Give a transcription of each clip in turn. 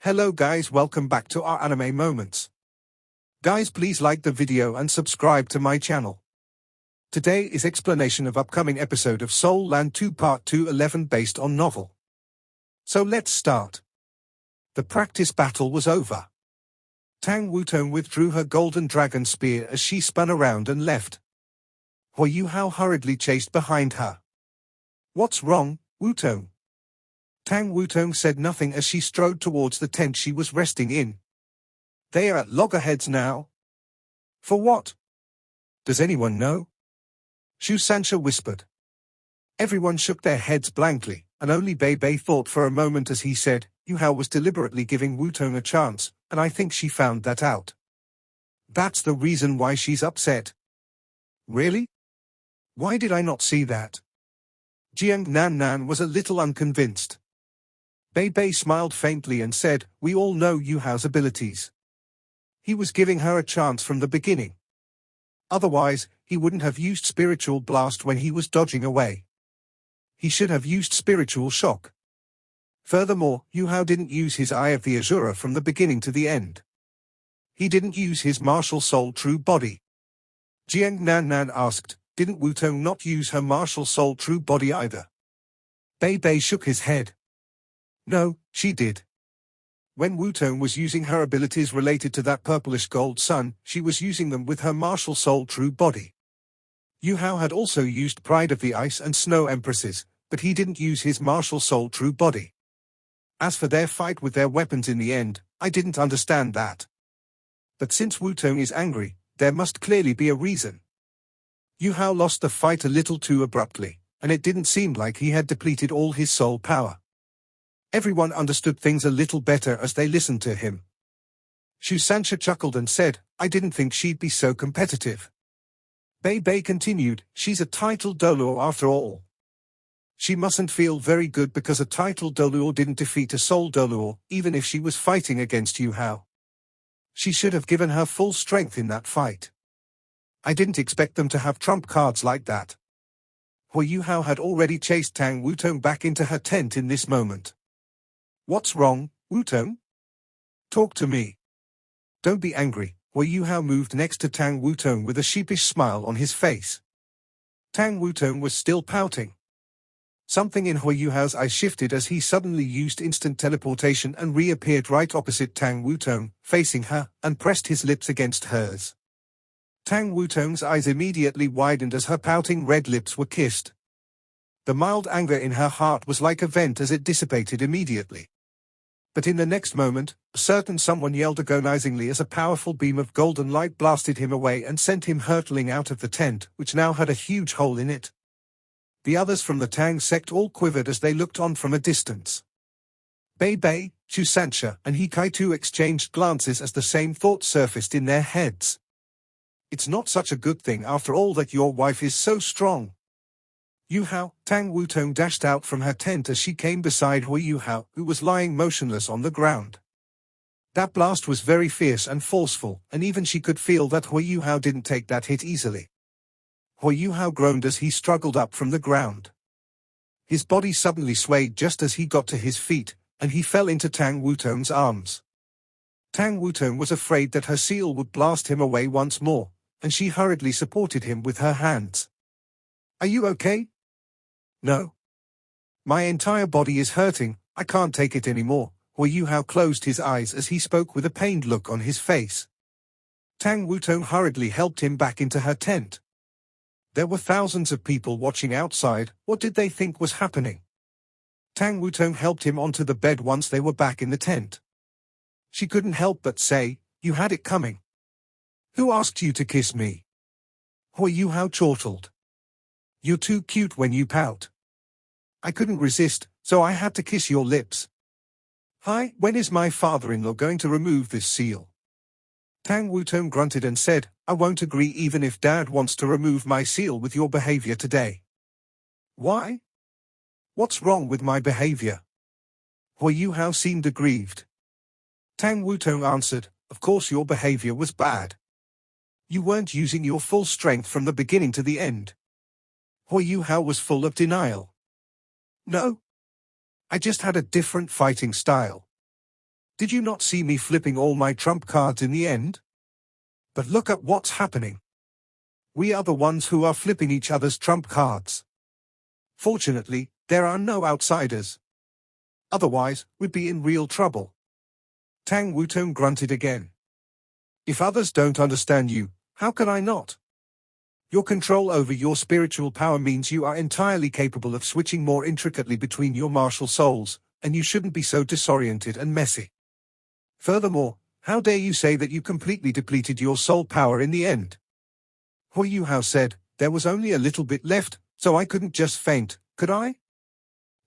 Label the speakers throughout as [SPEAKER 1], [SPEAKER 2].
[SPEAKER 1] Hello guys, welcome back to our anime moments. Guys, please like the video and subscribe to my channel. Today is explanation of upcoming episode of Soul Land 2 Part 211 based on novel. So let's start. The practice battle was over. Tang Wutong withdrew her golden dragon spear as she spun around and left. Hua Yuhao hurriedly chased behind her. What's wrong, Wutong? Tang Wutong said nothing as she strode towards the tent she was resting in. They are at loggerheads now. For what? Does anyone know? Shu Sancha whispered. Everyone shook their heads blankly, and only Bei Bei thought for a moment as he said, Yuhao was deliberately giving Wutong a chance, and I think she found that out. That's the reason why she's upset. Really? Why did I not see that? Jiang Nan was a little unconvinced. Bei Bei smiled faintly and said, we all know Yuhao's abilities. He was giving her a chance from the beginning. Otherwise, he wouldn't have used spiritual blast when he was dodging away. He should have used spiritual shock. Furthermore, Yuhao didn't use his Eye of the Azura from the beginning to the end. He didn't use his martial soul true body. Jiang Nan asked, didn't Wutong not use her martial soul true body either? Bei Bei shook his head. No, she did. When Wutong was using her abilities related to that purplish gold sun, she was using them with her martial soul true body. Yuhao had also used Pride of the Ice and Snow Empresses, but he didn't use his martial soul true body. As for their fight with their weapons in the end, I didn't understand that. But since Wutong is angry, there must clearly be a reason. Yuhao lost the fight a little too abruptly, and it didn't seem like he had depleted all his soul power. Everyone understood things a little better as they listened to him. Shu Sancha chuckled and said, I didn't think she'd be so competitive. Bei Bei continued, she's a title Doluo after all. She mustn't feel very good because a title Doluo didn't defeat a soul Doluo, even if she was fighting against Yuhao. She should have given her full strength in that fight. I didn't expect them to have trump cards like that. Hua Yuhao had already chased Tang Wutong back into her tent in this moment. What's wrong, Wutong? Talk to me. Don't be angry. Hua Yuhao moved next to Tang Wutong with a sheepish smile on his face. Tang Wutong was still pouting. Something in Hua Yuhao's eyes shifted as he suddenly used instant teleportation and reappeared right opposite Tang Wutong, facing her, and pressed his lips against hers. Tang Wutong's eyes immediately widened as her pouting red lips were kissed. The mild anger in her heart was like a vent as it dissipated immediately. But in the next moment, a certain someone yelled agonizingly as a powerful beam of golden light blasted him away and sent him hurtling out of the tent, which now had a huge hole in it. The others from the Tang sect all quivered as they looked on from a distance. Bei Bei, Shu Sancha, and He Kai too exchanged glances as the same thought surfaced in their heads. It's not such a good thing after all that your wife is so strong. Yuhao, Tang Wutong dashed out from her tent as she came beside Hua Yuhao, who was lying motionless on the ground. That blast was very fierce and forceful, and even she could feel that Hua Yuhao didn't take that hit easily. Hua Yuhao groaned as he struggled up from the ground. His body suddenly swayed just as he got to his feet, and he fell into Tang Wutong's arms. Tang Wutong was afraid that her seal would blast him away once more, and she hurriedly supported him with her hands. Are you okay? No. My entire body is hurting, I can't take it anymore. Hua Yuhao closed his eyes as he spoke with a pained look on his face. Tang Wutong hurriedly helped him back into her tent. There were thousands of people watching outside. What did they think was happening? Tang Wutong helped him onto the bed once they were back in the tent. She couldn't help but say, you had it coming. Who asked you to kiss me? Hua Yuhao chortled. You're too cute when you pout. I couldn't resist, so I had to kiss your lips. Hi, when is my father-in-law going to remove this seal? Tang Wutong grunted and said, I won't agree even if Dad wants to remove my seal with your behavior today. Why? What's wrong with my behavior? Hua Yuhao seemed aggrieved. Tang Wutong answered, of course your behavior was bad. You weren't using your full strength from the beginning to the end. Hua Yuhao was full of denial. No. I just had a different fighting style. Did you not see me flipping all my trump cards in the end? But look at what's happening. We are the ones who are flipping each other's trump cards. Fortunately, there are no outsiders. Otherwise, we'd be in real trouble. Tang Wutong grunted again. If others don't understand you, how can I not? Your control over your spiritual power means you are entirely capable of switching more intricately between your martial souls, and you shouldn't be so disoriented and messy. Furthermore, how dare you say that you completely depleted your soul power in the end? Hui Yuhao said, there was only a little bit left, so I couldn't just faint, could I?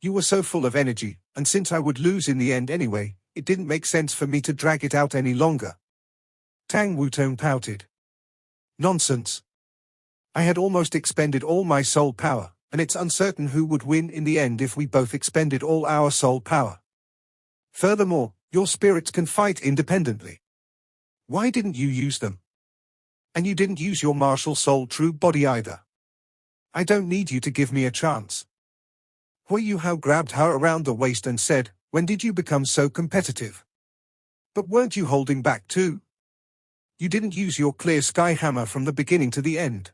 [SPEAKER 1] You were so full of energy, and since I would lose in the end anyway, it didn't make sense for me to drag it out any longer. Tang Wutong pouted. Nonsense. I had almost expended all my soul power, and it's uncertain who would win in the end if we both expended all our soul power. Furthermore, your spirits can fight independently. Why didn't you use them? And you didn't use your martial soul true body either. I don't need you to give me a chance. Hui Yuhao grabbed her around the waist and said, when did you become so competitive? But weren't you holding back too? You didn't use your clear sky hammer from the beginning to the end.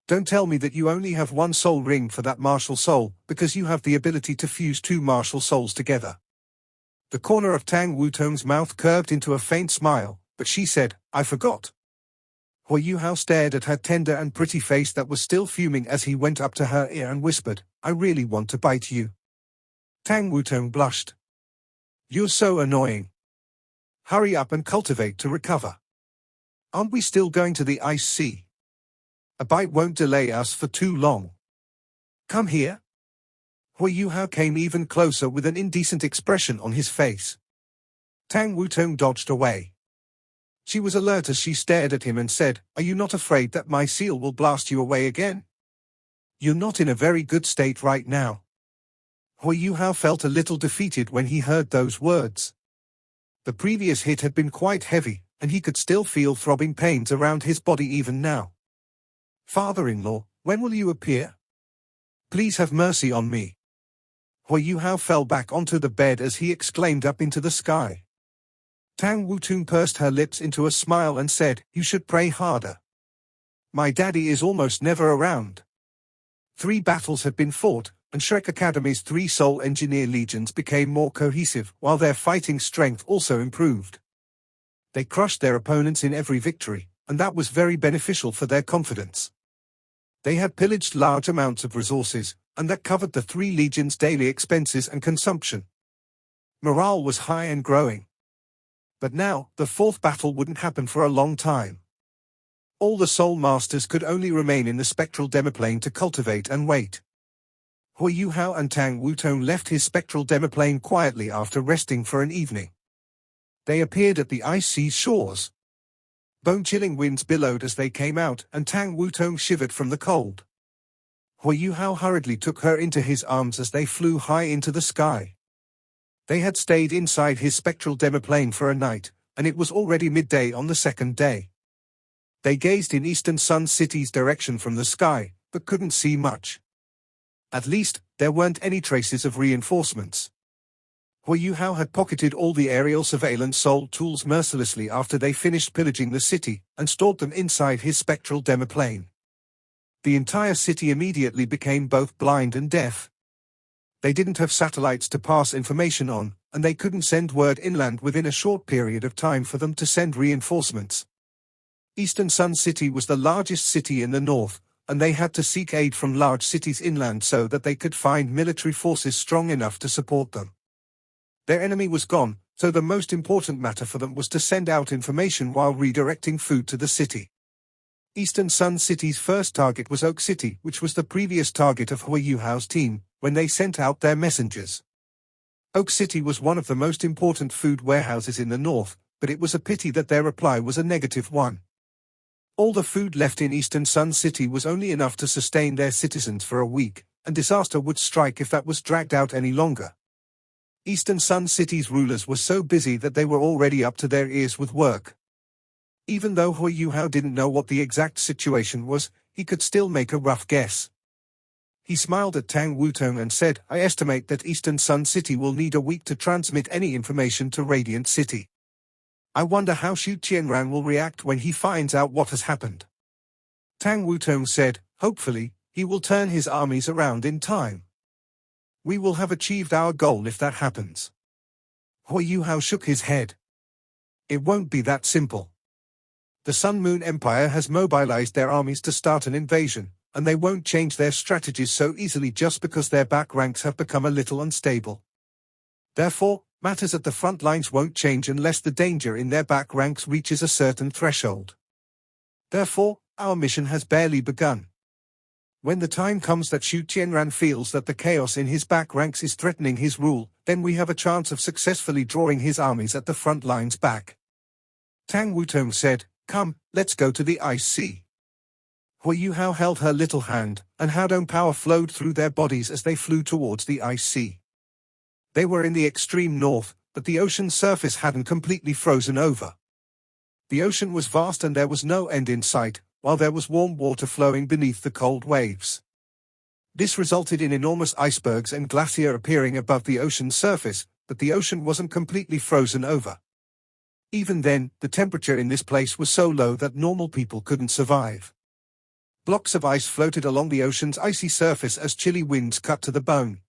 [SPEAKER 1] Don't tell me that you only have one soul ring for that martial soul, because you have the ability to fuse two martial souls together. The corner of Tang Wutong's mouth curved into a faint smile, but she said, I forgot. Hui Yuhao stared at her tender and pretty face that was still fuming as he went up to her ear and whispered, I really want to bite you. Tang Wutong blushed. You're so annoying. Hurry up and cultivate to recover. Aren't we still going to the ice sea? A bite won't delay us for too long. Come here. Hui Yuhao came even closer with an indecent expression on his face. Tang Wutong dodged away. She was alert as she stared at him and said, are you not afraid that my seal will blast you away again? You're not in a very good state right now. Hui Yuhao felt a little defeated when he heard those words. The previous hit had been quite heavy, and he could still feel throbbing pains around his body even now. Father-in-law, when will you appear? Please have mercy on me. Hui Yuhao fell back onto the bed as he exclaimed up into the sky. Tang Wutong pursed her lips into a smile and said, you should pray harder. My daddy is almost never around. 3 battles had been fought, and Shrek Academy's 3 Soul Engineer Legions became more cohesive, while their fighting strength also improved. They crushed their opponents in every victory, and that was very beneficial for their confidence. They had pillaged large amounts of resources, and that covered the 3 legions' daily expenses and consumption. Morale was high and growing. But now, the 4th battle wouldn't happen for a long time. All the Soul Masters could only remain in the spectral demiplane to cultivate and wait. Hui Yuhao and Tang Wutong left his spectral demiplane quietly after resting for an evening. They appeared at the ice sea shores. Bone-chilling winds billowed as they came out, and Tang Wutong shivered from the cold. Hui Yuhao hurriedly took her into his arms as they flew high into the sky. They had stayed inside his spectral demiplane for a night, and it was already midday on the 2nd day. They gazed in Eastern Sun City's direction from the sky, but couldn't see much. At least, there weren't any traces of reinforcements. Hui Yuhao had pocketed all the aerial surveillance soul tools mercilessly after they finished pillaging the city, and stored them inside his spectral demiplane. The entire city immediately became both blind and deaf. They didn't have satellites to pass information on, and they couldn't send word inland within a short period of time for them to send reinforcements. Eastern Sun City was the largest city in the north, and they had to seek aid from large cities inland so that they could find military forces strong enough to support them. Their enemy was gone, so the most important matter for them was to send out information while redirecting food to the city. Eastern Sun City's first target was Oak City, which was the previous target of Hui Yuhao's team, when they sent out their messengers. Oak City was one of the most important food warehouses in the north, but it was a pity that their reply was a negative one. All the food left in Eastern Sun City was only enough to sustain their citizens for a week, and disaster would strike if that was dragged out any longer. Eastern Sun City's rulers were so busy that they were already up to their ears with work. Even though Hui Yuhao didn't know what the exact situation was, he could still make a rough guess. He smiled at Tang Wutong and said, I estimate that Eastern Sun City will need a week to transmit any information to Radiant City. I wonder how Xu Tianran will react when he finds out what has happened. Tang Wutong said, hopefully, he will turn his armies around in time. We will have achieved our goal if that happens. Hui Yuhao shook his head. It won't be that simple. The Sun Moon Empire has mobilized their armies to start an invasion, and they won't change their strategies so easily just because their back ranks have become a little unstable. Therefore, matters at the front lines won't change unless the danger in their back ranks reaches a certain threshold. Therefore, our mission has barely begun. When the time comes that Xu Tianran feels that the chaos in his back ranks is threatening his rule, then we have a chance of successfully drawing his armies at the front lines back. Tang Wutong said, come, let's go to the Ice Sea. Hui Yuhao held her little hand, and Haodong power flowed through their bodies as they flew towards the Ice Sea. They were in the extreme north, but the ocean's surface hadn't completely frozen over. The ocean was vast and there was no end in sight, while there was warm water flowing beneath the cold waves. This resulted in enormous icebergs and glacier appearing above the ocean's surface, but the ocean wasn't completely frozen over. Even then, the temperature in this place was so low that normal people couldn't survive. Blocks of ice floated along the ocean's icy surface as chilly winds cut to the bone.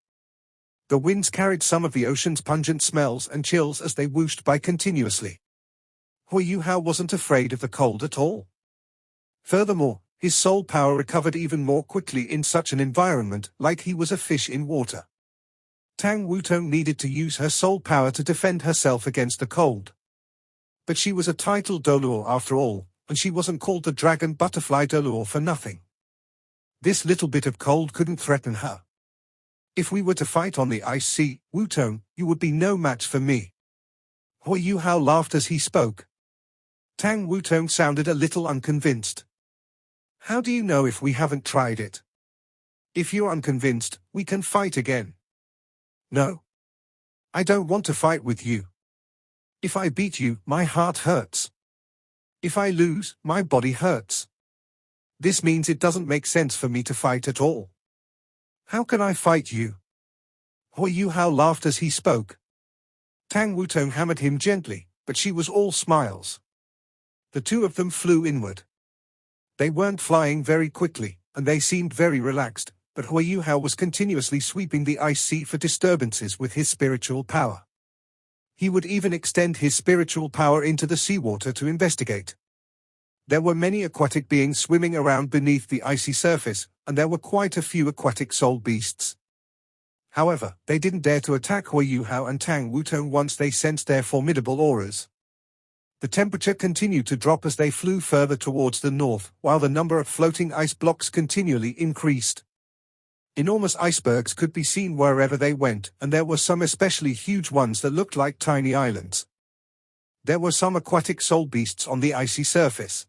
[SPEAKER 1] The winds carried some of the ocean's pungent smells and chills as they whooshed by continuously. Hui Yuhao wasn't afraid of the cold at all. Furthermore, his soul power recovered even more quickly in such an environment, like he was a fish in water. Tang Wutong needed to use her soul power to defend herself against the cold. But she was a titled Doluo after all, and she wasn't called the Dragon Butterfly Doluo for nothing. This little bit of cold couldn't threaten her. If we were to fight on the Ice Sea, Wutong, you would be no match for me. Hui Yuhao laughed as he spoke. Tang Wutong sounded a little unconvinced. How do you know if we haven't tried it? If you're unconvinced, we can fight again. No. I don't want to fight with you. If I beat you, my heart hurts. If I lose, my body hurts. This means it doesn't make sense for me to fight at all. How can I fight you? Hui Yuhao laughed as he spoke. Tang Wutong hammered him gently, but she was all smiles. The two of them flew inward. They weren't flying very quickly, and they seemed very relaxed, but Hui Yuhao was continuously sweeping the ice sea for disturbances with his spiritual power. He would even extend his spiritual power into the seawater to investigate. There were many aquatic beings swimming around beneath the icy surface, and there were quite a few aquatic soul beasts. However, they didn't dare to attack Hui Yuhao and Tang Wutong once they sensed their formidable auras. The temperature continued to drop as they flew further towards the north, while the number of floating ice blocks continually increased. Enormous icebergs could be seen wherever they went, and there were some especially huge ones that looked like tiny islands. There were some aquatic soul beasts on the icy surface.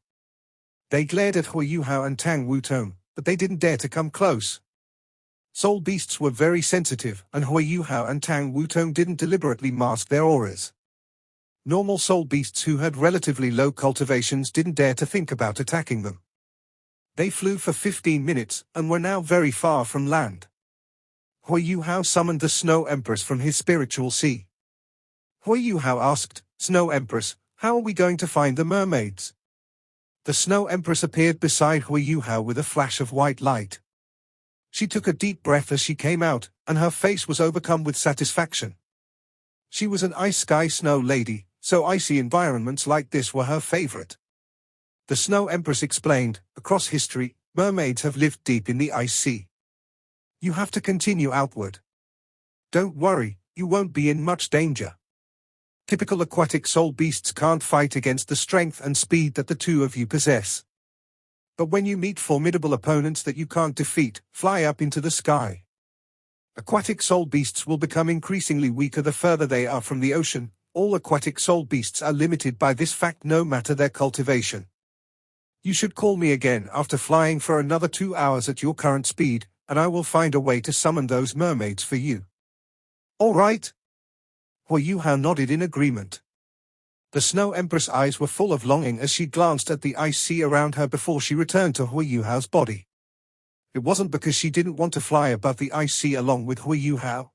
[SPEAKER 1] They glared at Hui Yuhao and Tang Wutong, but they didn't dare to come close. Soul beasts were very sensitive, and Hui Yuhao and Tang Wutong didn't deliberately mask their auras. Normal soul beasts who had relatively low cultivations didn't dare to think about attacking them. They flew for 15 minutes, and were now very far from land. Hui Yuhao summoned the Snow Empress from his spiritual sea. Hui Yuhao asked, Snow Empress, how are we going to find the mermaids? The Snow Empress appeared beside Hui Yuhao with a flash of white light. She took a deep breath as she came out, and her face was overcome with satisfaction. She was an ice sky snow lady, so icy environments like this were her favorite. The Snow Empress explained, across history, mermaids have lived deep in the ice sea. You have to continue outward. Don't worry, you won't be in much danger. Typical aquatic soul beasts can't fight against the strength and speed that the two of you possess. But when you meet formidable opponents that you can't defeat, fly up into the sky. Aquatic soul beasts will become increasingly weaker the further they are from the ocean. All aquatic soul beasts are limited by this fact no matter their cultivation. You should call me again after flying for another 2 hours at your current speed, and I will find a way to summon those mermaids for you. All right? Hui Yuhao nodded in agreement. The Snow Empress' eyes were full of longing as she glanced at the ice sea around her before she returned to Hui Yuhao's body. It wasn't because she didn't want to fly above the ice sea along with Hui Yuhao.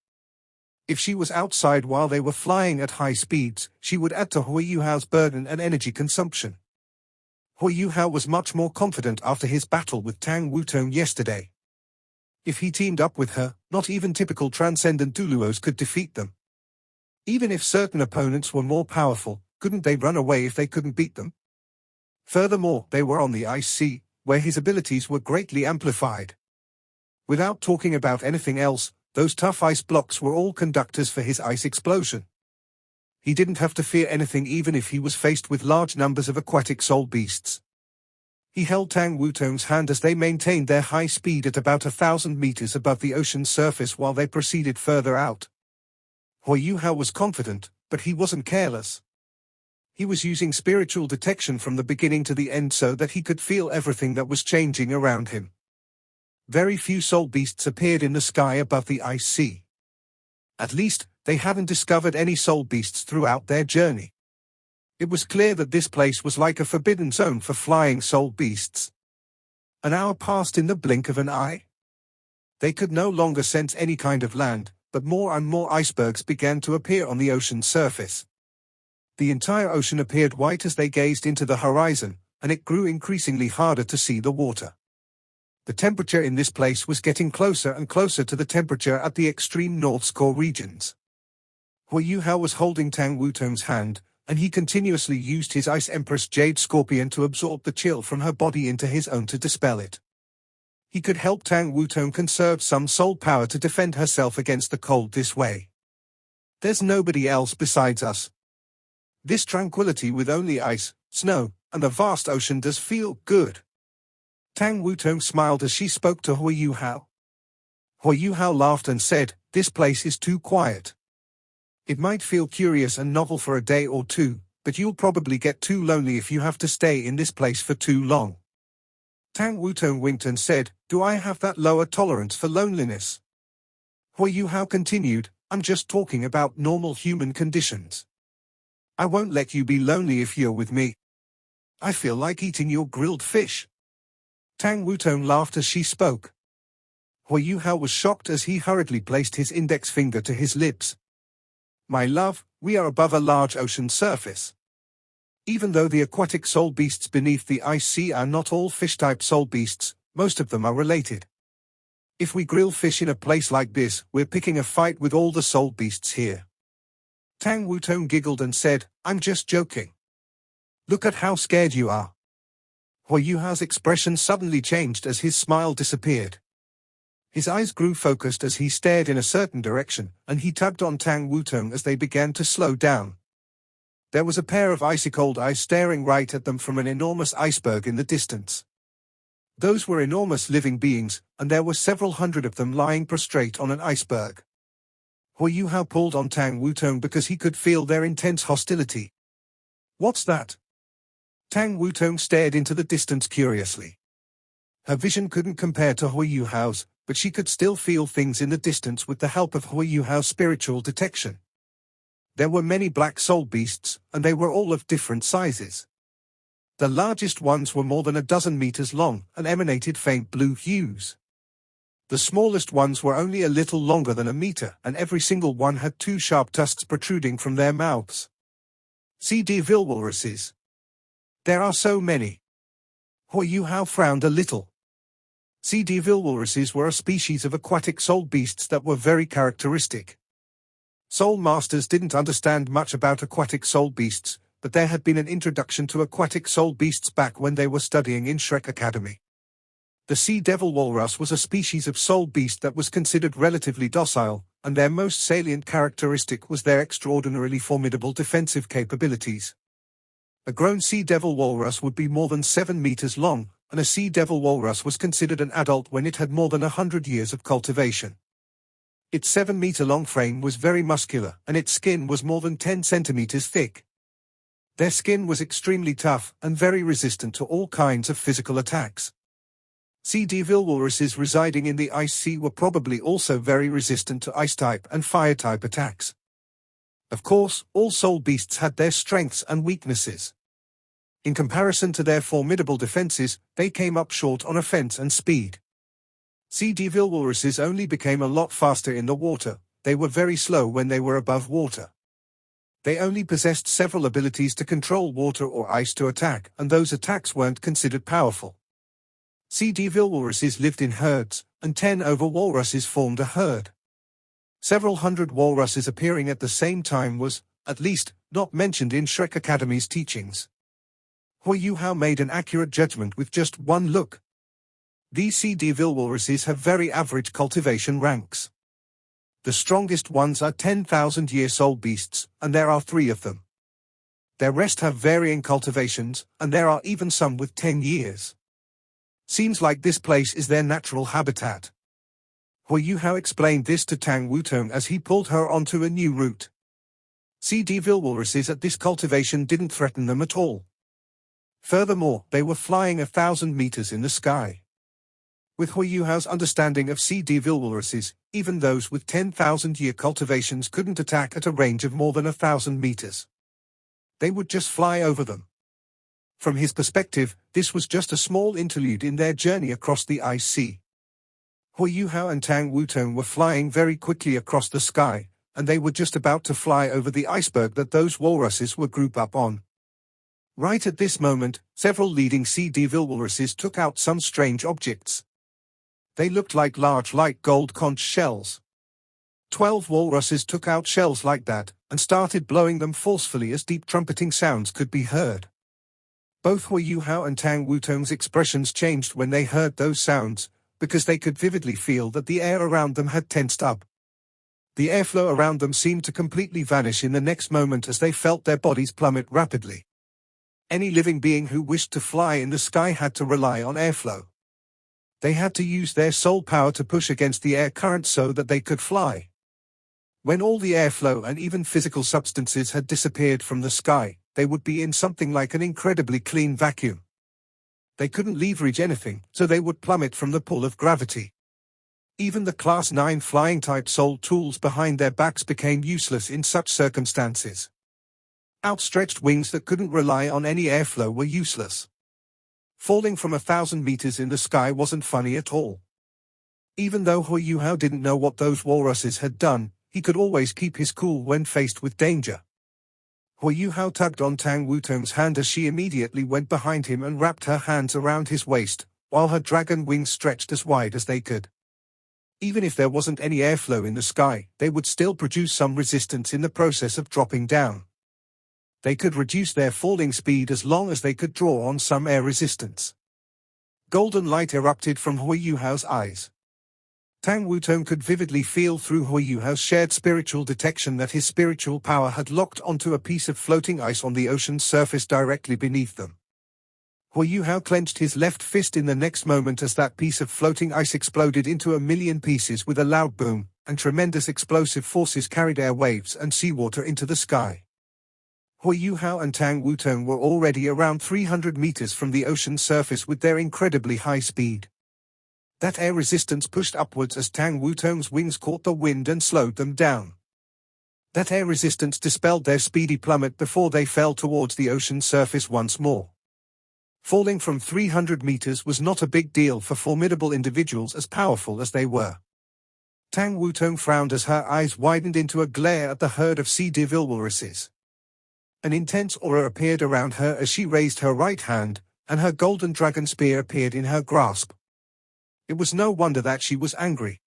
[SPEAKER 1] If she was outside while they were flying at high speeds, she would add to Hui Yuhao's burden and energy consumption. Hui Yuhao was much more confident after his battle with Tang Wutong yesterday. If he teamed up with her, not even typical transcendent Duluos could defeat them. Even if certain opponents were more powerful, couldn't they run away if they couldn't beat them? Furthermore, they were on the ice sea, where his abilities were greatly amplified. Without talking about anything else, those tough ice blocks were all conductors for his ice explosion. He didn't have to fear anything even if he was faced with large numbers of aquatic soul beasts. He held Tang Wutong's hand as they maintained their high speed at about 1,000 meters above the ocean's surface while they proceeded further out. Hui Yuhao was confident, but he wasn't careless. He was using spiritual detection from the beginning to the end so that he could feel everything that was changing around him. Very few soul beasts appeared in the sky above the ice sea. At least, they hadn't discovered any soul beasts throughout their journey. It was clear that this place was like a forbidden zone for flying soul beasts. An hour passed in the blink of an eye. They could no longer sense any kind of land, but more and more icebergs began to appear on the ocean's surface. The entire ocean appeared white as they gazed into the horizon, and it grew increasingly harder to see the water. The temperature in this place was getting closer and closer to the temperature at the extreme North core regions. Hui Yuhao was holding Tang Wutong's hand, and he continuously used his Ice Empress Jade Scorpion to absorb the chill from her body into his own to dispel it. He could help Tang Wutong conserve some soul power to defend herself against the cold this way. There's nobody else besides us. This tranquility with only ice, snow, and the vast ocean does feel good. Tang Wutong smiled as she spoke to Hui Yuhao. Hui Yuhao laughed and said, "This place is too quiet. It might feel curious and novel for a day or two, but you'll probably get too lonely if you have to stay in this place for too long." Tang Wutong winked and said, "Do I have that lower tolerance for loneliness?" Hui Yuhao continued, "I'm just talking about normal human conditions. I won't let you be lonely if you're with me. I feel like eating your grilled fish." Tang Wutong laughed as she spoke. Hui Yuhao was shocked as he hurriedly placed his index finger to his lips. "My love, we are above a large ocean surface. Even though the aquatic soul beasts beneath the ice sea are not all fish-type soul beasts, most of them are related. If we grill fish in a place like this, we're picking a fight with all the soul beasts here." Tang Wutong giggled and said, "I'm just joking. Look at how scared you are." Hui Yuhao's expression suddenly changed as his smile disappeared. His eyes grew focused as he stared in a certain direction, and he tugged on Tang Wutong as they began to slow down. There was a pair of icy-cold eyes staring right at them from an enormous iceberg in the distance. Those were enormous living beings, and there were several hundred of them lying prostrate on an iceberg. Hui Yuhao pulled on Tang Wutong because he could feel their intense hostility. "What's that?" Tang Wutong stared into the distance curiously. Her vision couldn't compare to Hui Yuhao's, but she could still feel things in the distance with the help of Hui Yuhao's spiritual detection. There were many black soul beasts, and they were all of different sizes. The largest ones were more than a dozen meters long and emanated faint blue hues. The smallest ones were only a little longer than a meter, and every single one had two sharp tusks protruding from their mouths. Sea devil walruses. There are so many. Hui Yuhao frowned a little. Sea devil walruses were a species of aquatic soul beasts that were very characteristic. Soul masters didn't understand much about aquatic soul beasts, but there had been an introduction to aquatic soul beasts back when they were studying in Shrek Academy. The sea devil walrus was a species of soul beast that was considered relatively docile, and their most salient characteristic was their extraordinarily formidable defensive capabilities. A grown sea devil walrus would be more than 7 meters long, and a sea devil walrus was considered an adult when it had more than 100 years of cultivation. Its 7-meter-long frame was very muscular, and its skin was more than 10 centimeters thick. Their skin was extremely tough and very resistant to all kinds of physical attacks. Sea devil walruses residing in the ice sea were probably also very resistant to ice-type and fire-type attacks. Of course, all soul beasts had their strengths and weaknesses. In comparison to their formidable defenses, they came up short on offense and speed. Sea devil walruses only became a lot faster in the water. They were very slow when they were above water. They only possessed several abilities to control water or ice to attack, and those attacks weren't considered powerful. Sea devil walruses lived in herds, and 10 over walruses formed a herd. Several hundred walruses appearing at the same time was, at least, not mentioned in Shrek Academy's teachings. Hui Yuhao made an accurate judgment with just one look. These sea devil walruses have very average cultivation ranks. The strongest ones are 10,000-year-old beasts, and there are 3 of them. Their rest have varying cultivations, and there are even some with 10 years. Seems like this place is their natural habitat. Hui Yuhao explained this to Tang Wutong as he pulled her onto a new route. Sea devil walruses at this cultivation didn't threaten them at all. Furthermore, they were flying 1,000 meters in the sky. With Hui Yuhao's understanding of sea devil walruses, even those with 10,000-year cultivations couldn't attack at a range of more than 1,000 meters. They would just fly over them. From his perspective, this was just a small interlude in their journey across the ice sea. Hui Yuhao and Tang Wutong were flying very quickly across the sky, and they were just about to fly over the iceberg that those walruses were grouped up on. Right at this moment, several leading sea devil walruses took out some strange objects. They looked like large light gold conch shells. 12 walruses took out shells like that, and started blowing them forcefully as deep trumpeting sounds could be heard. Both Hui Yuhao and Tang Wutong's expressions changed when they heard those sounds, because they could vividly feel that the air around them had tensed up. The airflow around them seemed to completely vanish in the next moment as they felt their bodies plummet rapidly. Any living being who wished to fly in the sky had to rely on airflow. They had to use their soul power to push against the air current so that they could fly. When all the airflow and even physical substances had disappeared from the sky, they would be in something like an incredibly clean vacuum. They couldn't leverage anything, so they would plummet from the pull of gravity. Even the Class 9 flying-type soul tools behind their backs became useless in such circumstances. Outstretched wings that couldn't rely on any airflow were useless. Falling from 1,000 meters in the sky wasn't funny at all. Even though Hui Yuhao didn't know what those walruses had done, he could always keep his cool when faced with danger. Hui Yuhao tugged on Tang Wutong's hand as she immediately went behind him and wrapped her hands around his waist, while her dragon wings stretched as wide as they could. Even if there wasn't any airflow in the sky, they would still produce some resistance in the process of dropping down. They could reduce their falling speed as long as they could draw on some air resistance. Golden light erupted from Hui Yuhao's eyes. Tang Wutong could vividly feel through Hui Yuhao's shared spiritual detection that his spiritual power had locked onto a piece of floating ice on the ocean's surface directly beneath them. Hui Yuhao clenched his left fist in the next moment as that piece of floating ice exploded into a million pieces with a loud boom, and tremendous explosive forces carried air waves and seawater into the sky. Hui Yuhao and Tang Wutong were already around 300 meters from the ocean's surface with their incredibly high speed. That air resistance pushed upwards as Tang Wutong's wings caught the wind and slowed them down. That air resistance dispelled their speedy plummet before they fell towards the ocean's surface once more. Falling from 300 meters was not a big deal for formidable individuals as powerful as they were. Tang Wutong frowned as her eyes widened into a glare at the herd of sea devil walruses. An intense aura appeared around her as she raised her right hand, and her golden dragon spear appeared in her grasp. It was no wonder that she was angry.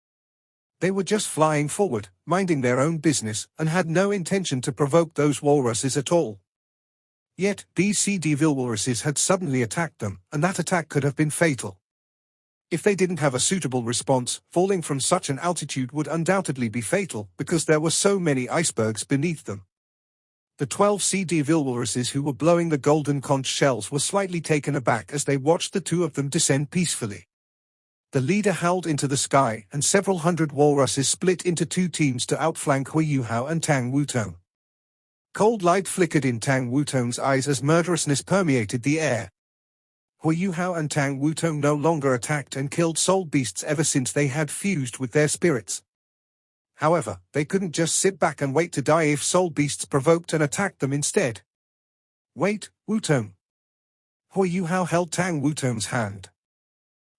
[SPEAKER 1] They were just flying forward, minding their own business, and had no intention to provoke those walruses at all. Yet, these sea devil walruses had suddenly attacked them, and that attack could have been fatal. If they didn't have a suitable response, falling from such an altitude would undoubtedly be fatal, because there were so many icebergs beneath them. The 12 sea devil walruses who were blowing the golden conch shells were slightly taken aback as they watched the two of them descend peacefully. The leader howled into the sky, and several hundred walruses split into 2 teams to outflank Hui Yuhao and Tang Wutong. Cold light flickered in Tang Wutong's eyes as murderousness permeated the air. Hui Yuhao and Tang Wutong no longer attacked and killed soul beasts ever since they had fused with their spirits. However, they couldn't just sit back and wait to die if soul beasts provoked and attacked them instead. Wait, Wutong. Hui Yuhao held Tang Wutong's hand.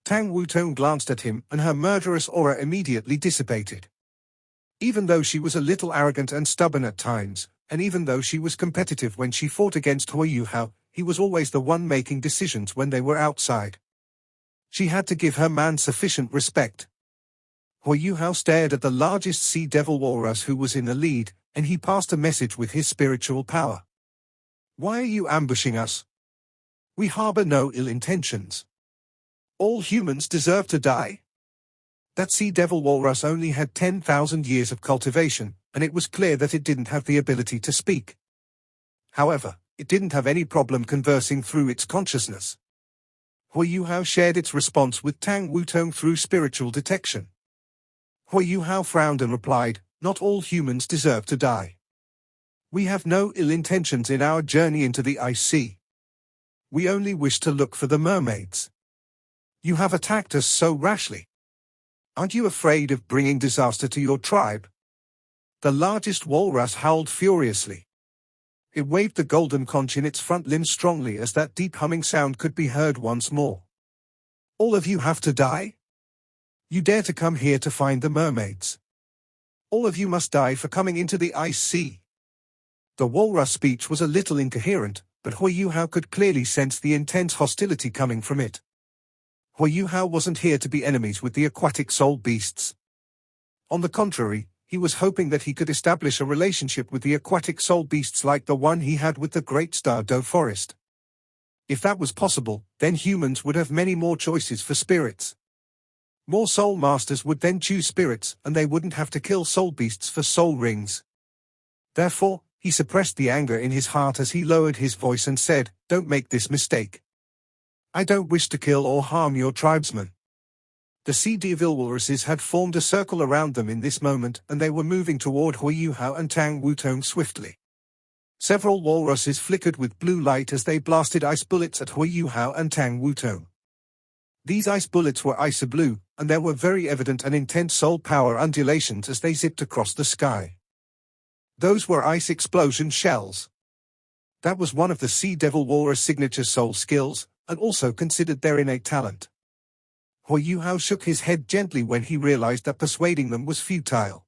[SPEAKER 1] Tang Wutong glanced at him and her murderous aura immediately dissipated. Even though she was a little arrogant and stubborn at times, and even though she was competitive when she fought against Hui Yuhao, he was always the one making decisions when they were outside. She had to give her man sufficient respect. Hui Yuhao stared at the largest sea devil walrus who was in the lead, and he passed a message with his spiritual power. "Why are you ambushing us? We harbor no ill intentions. All humans deserve to die." That sea devil walrus only had 10,000 years of cultivation, and it was clear that it didn't have the ability to speak. However, it didn't have any problem conversing through its consciousness. Hui Yuhao shared its response with Tang Wutong through spiritual detection. Hui Yuhao frowned and replied, "Not all humans deserve to die. We have no ill intentions in our journey into the ice sea. We only wish to look for the mermaids. You have attacked us so rashly. Aren't you afraid of bringing disaster to your tribe?" The largest walrus howled furiously. It waved the golden conch in its front limb strongly as that deep humming sound could be heard once more. "All of you have to die? You dare to come here to find the mermaids? All of you must die for coming into the ice sea." The walrus speech was a little incoherent, but Hui Yuhao could clearly sense the intense hostility coming from it. Hui Yuhao wasn't here to be enemies with the aquatic soul beasts. On the contrary, he was hoping that he could establish a relationship with the aquatic soul beasts like the one he had with the Great Star Doe Forest. If that was possible, then humans would have many more choices for spirits. More soul masters would then choose spirits, and they wouldn't have to kill soul beasts for soul rings. Therefore, he suppressed the anger in his heart as he lowered his voice and said, "Don't make this mistake. I don't wish to kill or harm your tribesmen." The sea devil walruses had formed a circle around them in this moment, and they were moving toward Hui Yuhao and Tang Wutong swiftly. Several walruses flickered with blue light as they blasted ice bullets at Hui Yuhao and Tang Wutong. These ice bullets were icy blue, and there were very evident and intense soul power undulations as they zipped across the sky. Those were ice explosion shells. That was one of the sea devil walrus' signature soul skills, and also considered their innate talent. Hui Yuhao shook his head gently when he realized that persuading them was futile.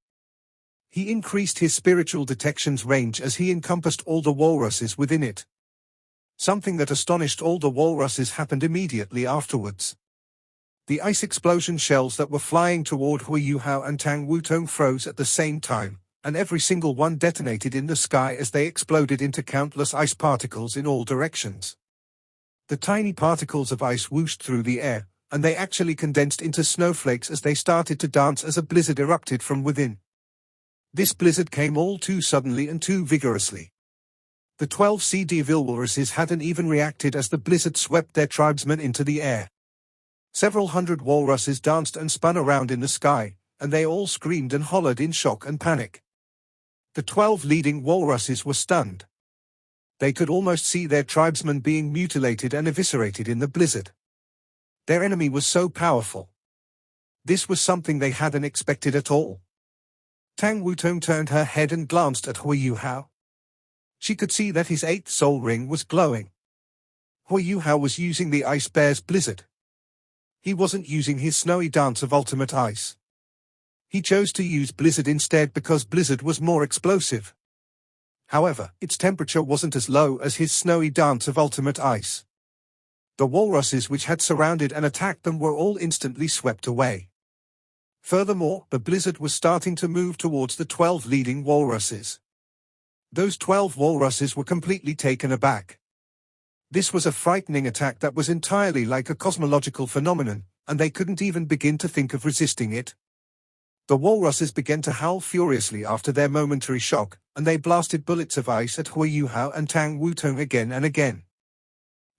[SPEAKER 1] He increased his spiritual detection's range as he encompassed all the walruses within it. Something that astonished all the walruses happened immediately afterwards. The ice explosion shells that were flying toward Hui Yuhao and Tang Wutong froze at the same time, and every single one detonated in the sky as they exploded into countless ice particles in all directions. The tiny particles of ice whooshed through the air, and they actually condensed into snowflakes as they started to dance as a blizzard erupted from within. This blizzard came all too suddenly and too vigorously. The 12 sea devil walruses hadn't even reacted as the blizzard swept their tribesmen into the air. Several hundred walruses danced and spun around in the sky, and they all screamed and hollered in shock and panic. The 12 leading walruses were stunned. They could almost see their tribesmen being mutilated and eviscerated in the blizzard. Their enemy was so powerful. This was something they hadn't expected at all. Tang Wutong turned her head and glanced at Hui Yuhao. She could see that his 8th soul ring was glowing. Hui Yuhao was using the ice bear's blizzard. He wasn't using his snowy dance of ultimate ice. He chose to use blizzard instead because blizzard was more explosive. However, its temperature wasn't as low as his snowy dance of ultimate ice. The walruses which had surrounded and attacked them were all instantly swept away. Furthermore, the blizzard was starting to move towards the 12 leading walruses. Those 12 walruses were completely taken aback. This was a frightening attack that was entirely like a cosmological phenomenon, and they couldn't even begin to think of resisting it. The walruses began to howl furiously after their momentary shock, and they blasted bullets of ice at Hui Yuhao and Tang Wutong again and again.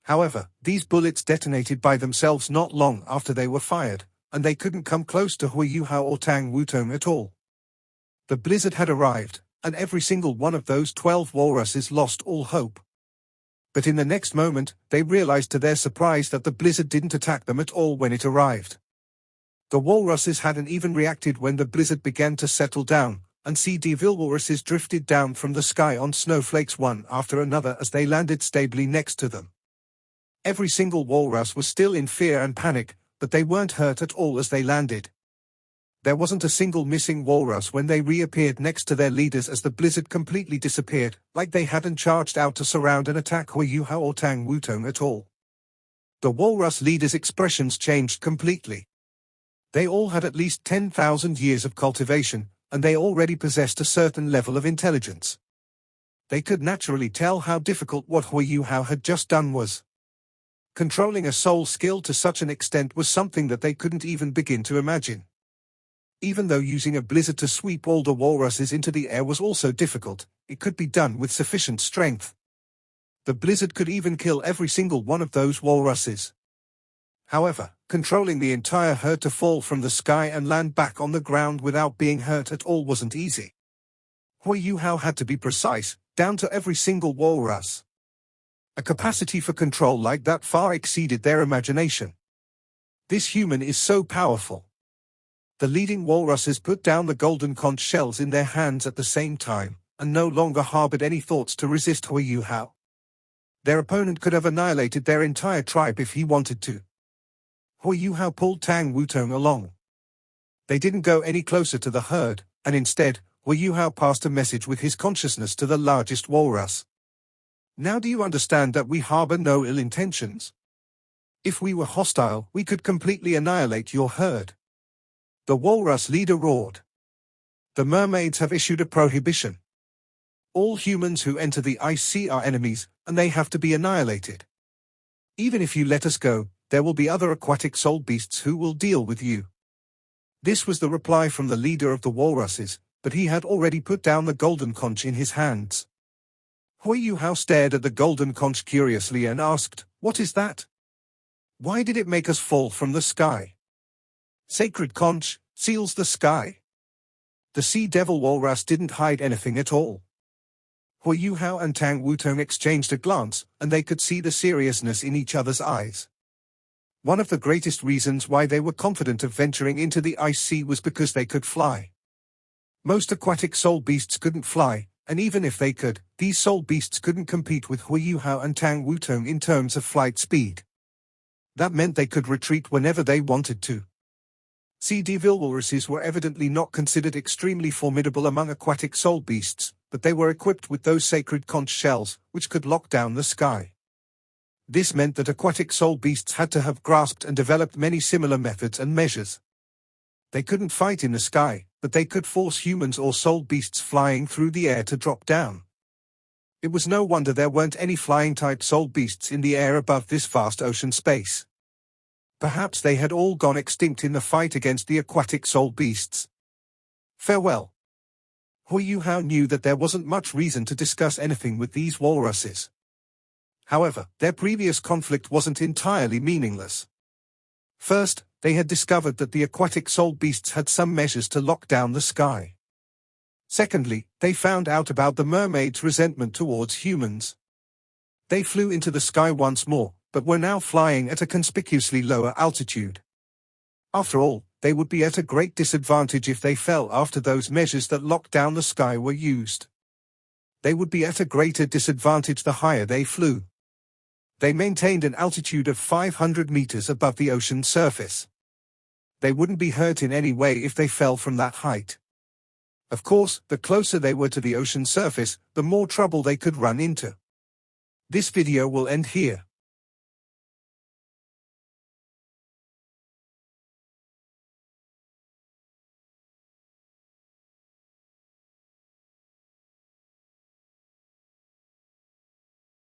[SPEAKER 1] However, these bullets detonated by themselves not long after they were fired, and they couldn't come close to Hui Yuhao or Tang Wutong at all. The blizzard had arrived, and every single one of those 12 walruses lost all hope. But in the next moment, they realized to their surprise that the blizzard didn't attack them at all when it arrived. The walruses hadn't even reacted when the blizzard began to settle down, and sea devil walruses drifted down from the sky on snowflakes one after another as they landed stably next to them. Every single walrus was still in fear and panic, but they weren't hurt at all as they landed. There wasn't a single missing walrus when they reappeared next to their leaders as the blizzard completely disappeared, like they hadn't charged out to surround and attack Huiyuhao or Tang Wutong at all. The walrus leaders' expressions changed completely. They all had at least 10,000 years of cultivation, and they already possessed a certain level of intelligence. They could naturally tell how difficult what Huiyuhao had just done was. Controlling a soul skill to such an extent was something that they couldn't even begin to imagine. Even though using a blizzard to sweep all the walruses into the air was also difficult, it could be done with sufficient strength. The blizzard could even kill every single one of those walruses. However, controlling the entire herd to fall from the sky and land back on the ground without being hurt at all wasn't easy. Huiyuhao had to be precise, down to every single walrus. A capacity for control like that far exceeded their imagination. This human is so powerful. The leading walruses put down the golden conch shells in their hands at the same time, and no longer harbored any thoughts to resist Huiyuhao. Their opponent could have annihilated their entire tribe if he wanted to. Huiyuhao pulled Tang Wutong along. They didn't go any closer to the herd, and instead, Huiyuhao passed a message with his consciousness to the largest walrus. Now do you understand that we harbor no ill intentions? If we were hostile, we could completely annihilate your herd. The walrus leader roared. The mermaids have issued a prohibition. All humans who enter the ice sea are enemies, and they have to be annihilated. Even if you let us go, there will be other aquatic soul beasts who will deal with you. This was the reply from the leader of the walruses, but he had already put down the golden conch in his hands. Huiyuhao stared at the golden conch curiously and asked, "What is that? Why did it make us fall from the sky?" "Sacred conch, seals the sky." The sea devil walrus didn't hide anything at all. Huiyuhao and Tang Wutong exchanged a glance, and they could see the seriousness in each other's eyes. One of the greatest reasons why they were confident of venturing into the ice sea was because they could fly. Most aquatic soul beasts couldn't fly, and even if they could, these soul beasts couldn't compete with Huiyuhao and Tang Wutong in terms of flight speed. That meant they could retreat whenever they wanted to. Sea devil walruses were evidently not considered extremely formidable among aquatic soul beasts, but they were equipped with those sacred conch shells, which could lock down the sky. This meant that aquatic soul beasts had to have grasped and developed many similar methods and measures. They couldn't fight in the sky, but they could force humans or soul beasts flying through the air to drop down. It was no wonder there weren't any flying-type soul beasts in the air above this vast ocean space. Perhaps they had all gone extinct in the fight against the aquatic soul beasts. Farewell. Huiyuhao knew that there wasn't much reason to discuss anything with these walruses. However, their previous conflict wasn't entirely meaningless. First, they had discovered that the aquatic soul beasts had some measures to lock down the sky. Secondly, they found out about the mermaids' resentment towards humans. They flew into the sky once more, but were now flying at a conspicuously lower altitude. After all, they would be at a great disadvantage if they fell after those measures that locked down the sky were used. They would be at a greater disadvantage the higher they flew. They maintained an altitude of 500 meters above the ocean surface. They wouldn't be hurt in any way if they fell from that height. Of course, the closer they were to the ocean surface, the more trouble they could run into. This video will end here.